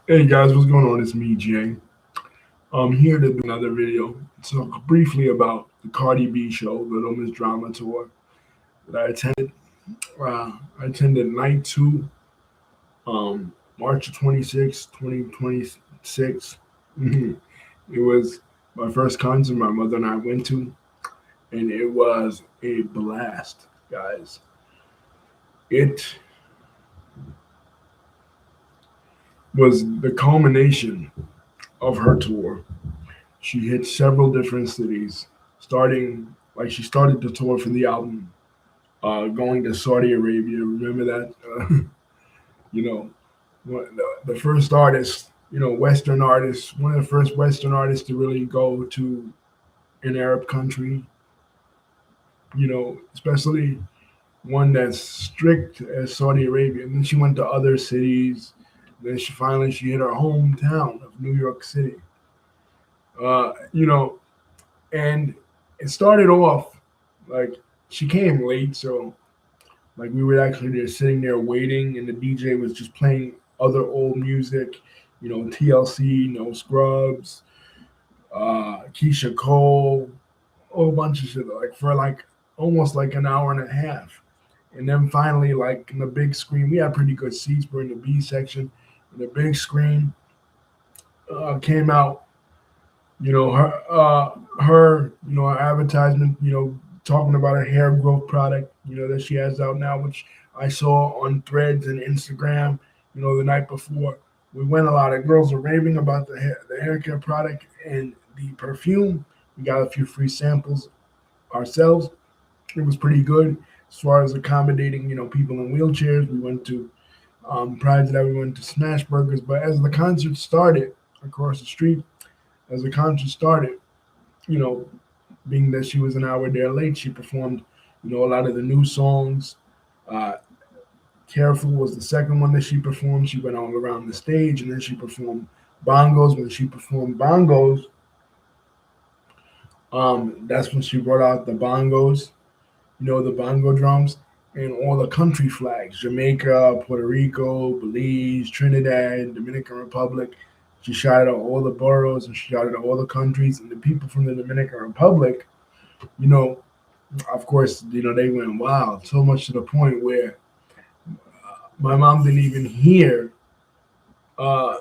Hey guys, what's going on? It's me, Jay. I'm here to do another video. Talk briefly about the Cardi B show, the Little Miss Drama tour that I attended. I attended night two, March 26, 2026. It was my first concert my mother and I went to, and it was a blast, guys. It was the culmination of her tour. She hit several different cities, starting like she started the tour for the album, going to Saudi Arabia. Remember that? You know, the first artist, Western artist, one of the first Western artists to really go to an Arab country. Especially one that's strict as Saudi Arabia. And then she went to other cities. Then she hit her hometown of New York City. Uh, you know, and it started off like she came late, so like we were actually just sitting there waiting, and the DJ was just playing other old music, TLC, No Scrubs, Keisha Cole, a whole bunch of shit, like for like almost like an hour and a half. And then finally, like in the big screen, we had pretty good seats. We're in the B section. And the big screen came out. Her advertisement, talking about her hair growth product, that she has out now, which I saw on Threads and Instagram, the night before. We went, a lot of girls were raving about the hair care product and the perfume. We got a few free samples ourselves. It was pretty good as far as accommodating, people in wheelchairs. We went to, prior to that, we went to Smash Burgers. But as the concert started across the street, you know, being that she was an hour there late, she performed, a lot of the new songs. Uh, Careful was the second one that she performed. She went all around the stage, and then she performed bongos. When she performed bongos, that's when she brought out the bongos, the bongo drums, and all the country flags: Jamaica, Puerto Rico, Belize, Trinidad, Dominican Republic. She shouted out all the boroughs and she shouted out all the countries, and the people from the Dominican Republic, you know, of course, they went wild, so much to the point where my mom uh, didn't even hear, her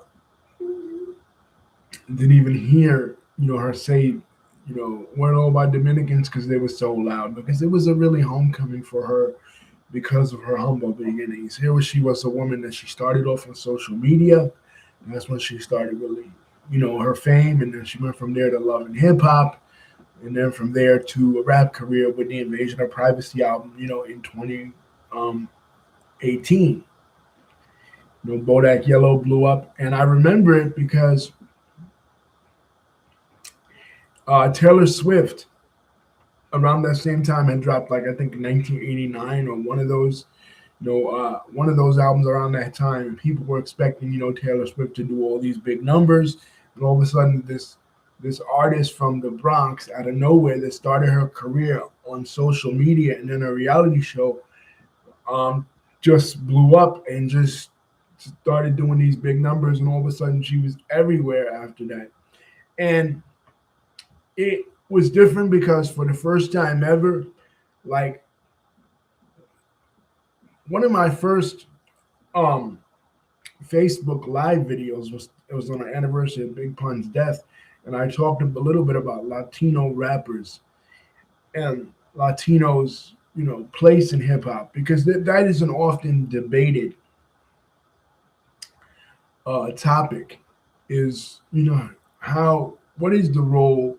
say, weren't all about Dominicans because they were so loud. Because it was a really homecoming for her because of her humble beginnings. Here was she was a woman that she started off on social media. And that's when she started really, her fame. And then she went from there to love and hip hop. And then from there to a rap career with the Invasion of Privacy album, in 2018. Bodak Yellow blew up. And I remember it because Taylor Swift around that same time had dropped, like, I think 1989 or one of those albums around that time. And people were expecting, Taylor Swift to do all these big numbers. And all of a sudden this artist from the Bronx out of nowhere that started her career on social media and then a reality show just blew up and just started doing these big numbers, and all of a sudden she was everywhere after that. And it was different because for the first time ever, like, one of my first um Facebook live videos was on the anniversary of Big Pun's death, and I talked a little bit about Latino rappers and Latinos, place in hip hop, because that is an often debated topic. Is, how what is the role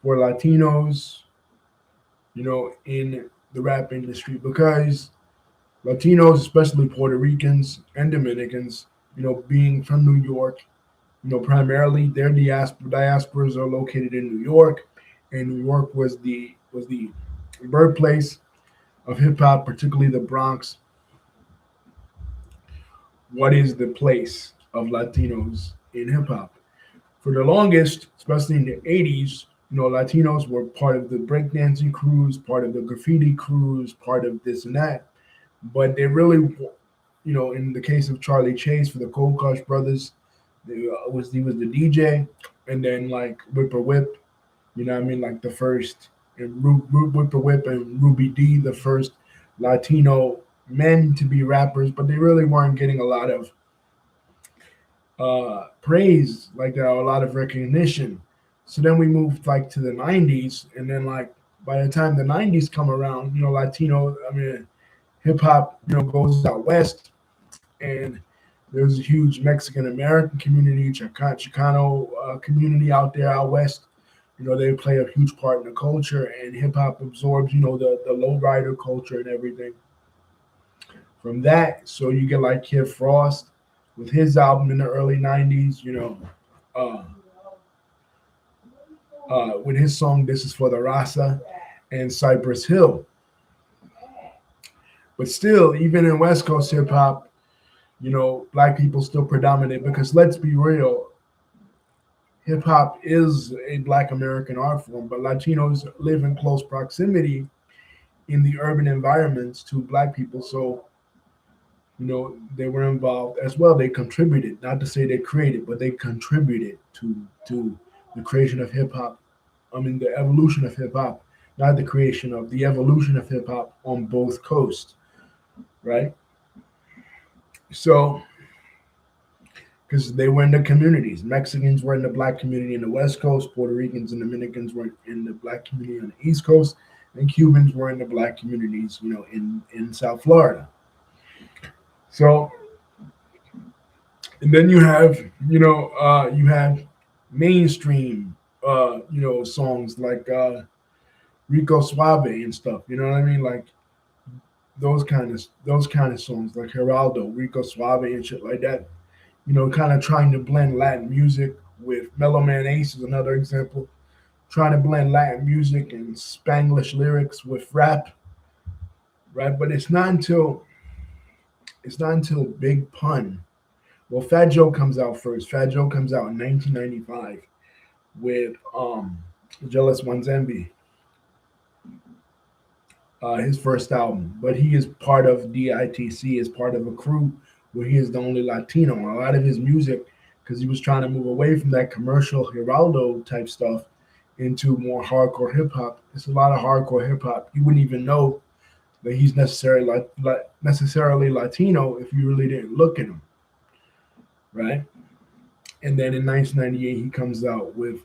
for Latinos, in the rap industry? Because Latinos, especially Puerto Ricans and Dominicans, being from New York, primarily their diasporas are located in New York, and New York was the birthplace of hip hop, particularly the Bronx. What is the place of Latinos in hip hop? For the longest, especially in the 80s, Latinos were part of the breakdancing crews, part of the graffiti crews, part of this and that. But they really, in the case of Charlie Chase for the Cold Crush Brothers, He was the DJ, and then like Whipper Whip, you know what I mean, like the first, and Whipper Whip and Ruby D, the first Latino men to be rappers, but they really weren't getting a lot of praise like that, or a lot of recognition. So then we moved like to the '90s, and then like by the time the '90s come around, Latino, I mean, hip hop, goes out west, and there's a huge Mexican American community, Chicano community out there out west. They play a huge part in the culture, and hip hop absorbs, the lowrider culture and everything from that. So you get like Kid Frost with his album in the early '90s, uh, with his song "This Is for the Raza" and Cypress Hill. But still, even in West Coast hip hop, black people still predominate because let's be real, hip hop is a black American art form, but Latinos live in close proximity in the urban environments to black people. So, they were involved as well. They contributed, not to say they created, but they contributed to the creation of hip hop. I mean, the evolution of hip hop, not the creation of the evolution of hip hop on both coasts, right? So, because they were in the communities. Mexicans were in the black community in the West Coast, Puerto Ricans and Dominicans were in the black community on the East Coast, and Cubans were in the black communities, in South Florida. So, and then you have mainstream, songs like Rico Suave and stuff. You know what I mean? Like those kind of songs like Geraldo, Rico Suave, and shit like that. Kind of trying to blend Latin music with Mellow Man Ace is another example. Trying to blend Latin music and Spanglish lyrics with rap, right? But it's not until Big Pun. Well, Fat Joe comes out first. Fat Joe comes out in 1995 with Jealous One's Envy, his first album. But he is part of DITC, is part of a crew where he is the only Latino. A lot of his music, because he was trying to move away from that commercial Geraldo type stuff into more hardcore hip hop. It's a lot of hardcore hip hop. You wouldn't even know that he's necessarily Latino if you really didn't look at him, right? And then in 1998 he comes out with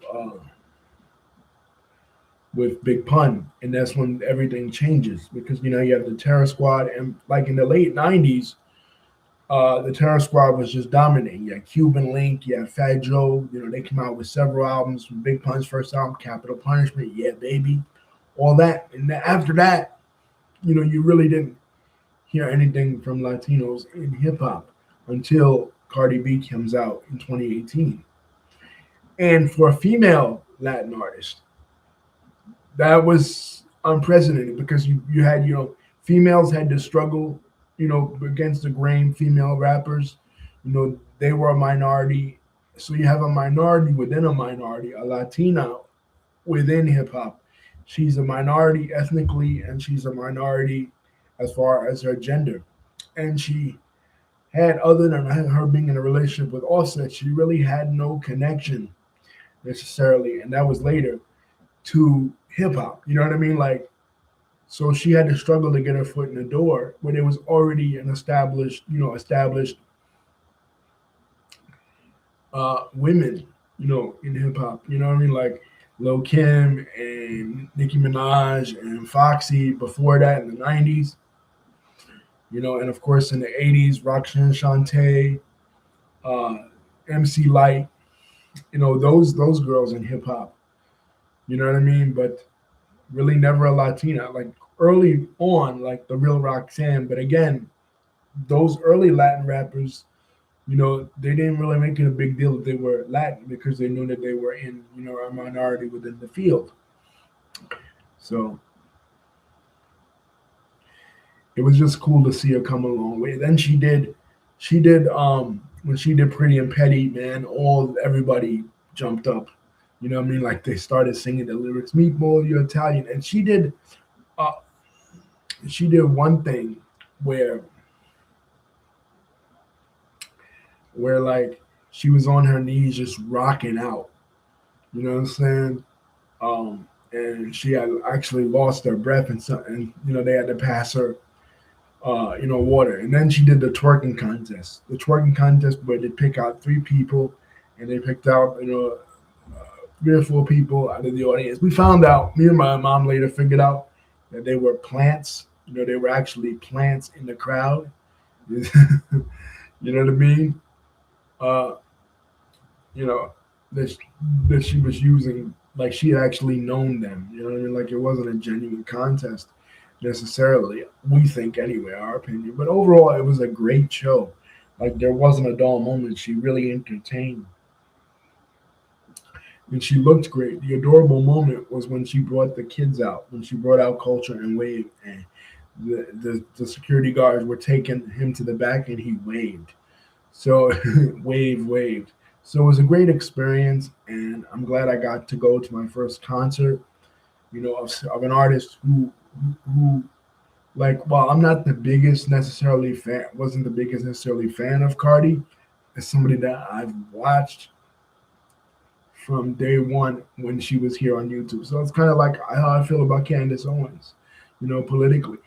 Big Pun, and that's when everything changes because you have the Terror Squad, and like in the late '90s, the Terror Squad was just dominating. You had Cuban Link, you had Fat Joe. They came out with several albums from Big Pun's first album, Capital Punishment, Yeah Baby, all that. And then after that, you really didn't hear anything from Latinos in hip hop until Cardi B comes out in 2018. And for a female Latin artist, that was unprecedented because you had females had to struggle against the grain. Female rappers, they were a minority, so you have a minority within a minority, a Latina within hip hop. She's a minority ethnically, and she's a minority as far as her gender. And she had, other than her being in a relationship with Offset, she really had no connection necessarily, and that was later, to hip hop. You know what I mean? Like, so she had to struggle to get her foot in the door when it was already an established women, in hip hop. You know what I mean? Like Lil Kim and Nicki Minaj and Foxy before that in the '90s. And of course in the '80s, Roxanne Shante, uh, MC Light. Those girls in hip hop. You know what I mean? But really never a Latina. Like early on, like the real Roxanne. But again, those early Latin rappers, they didn't really make it a big deal that they were Latin because they knew that they were in, a minority within the field. So it was just cool to see her come a long way. Then she did when she did Pretty and Petty, man, everybody jumped up. You know what I mean? Like they started singing the lyrics, Meatball, you're Italian. And uh she did one thing where like she was on her knees just rocking out. You know what I'm saying? And she had actually lost her breath and they had to pass her water. And then she did the twerking contest. The twerking contest where they pick out three people, and they picked out 3 or 4 people out of the audience. We found out. Me and my mom later figured out that they were plants. They were actually plants in the crowd. You know what I mean? Uh, you know that she was using, like she had actually known them. You know what I mean? Like it wasn't a genuine contest necessarily. We think anyway, our opinion. But overall, it was a great show. Like there wasn't a dull moment. She really entertained, and she looked great. The adorable moment was when she brought the kids out, when she brought out Culture and Wave, and the security guards were taking him to the back, and he waved. So waved. So it was a great experience, and I'm glad I got to go to my first concert. Of an artist who like, while I'm not the biggest necessarily fan, wasn't the biggest necessarily fan of Cardi, as somebody that I've watched from day one when she was here on YouTube. So it's kind of like how I feel about Candace Owens, politically,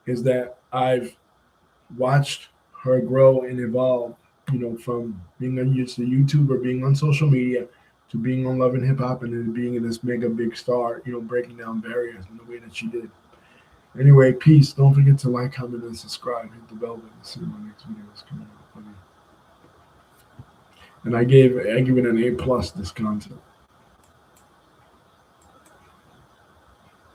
is that I've watched her grow and evolve, from being just a YouTuber, being on social media, to being on Love and Hip Hop, and then being this mega big star, breaking down barriers in the way that she did. Anyway, peace. Don't forget to like, comment, and subscribe. Hit the bell button to see my next videos coming out. And I give it an A+ this content.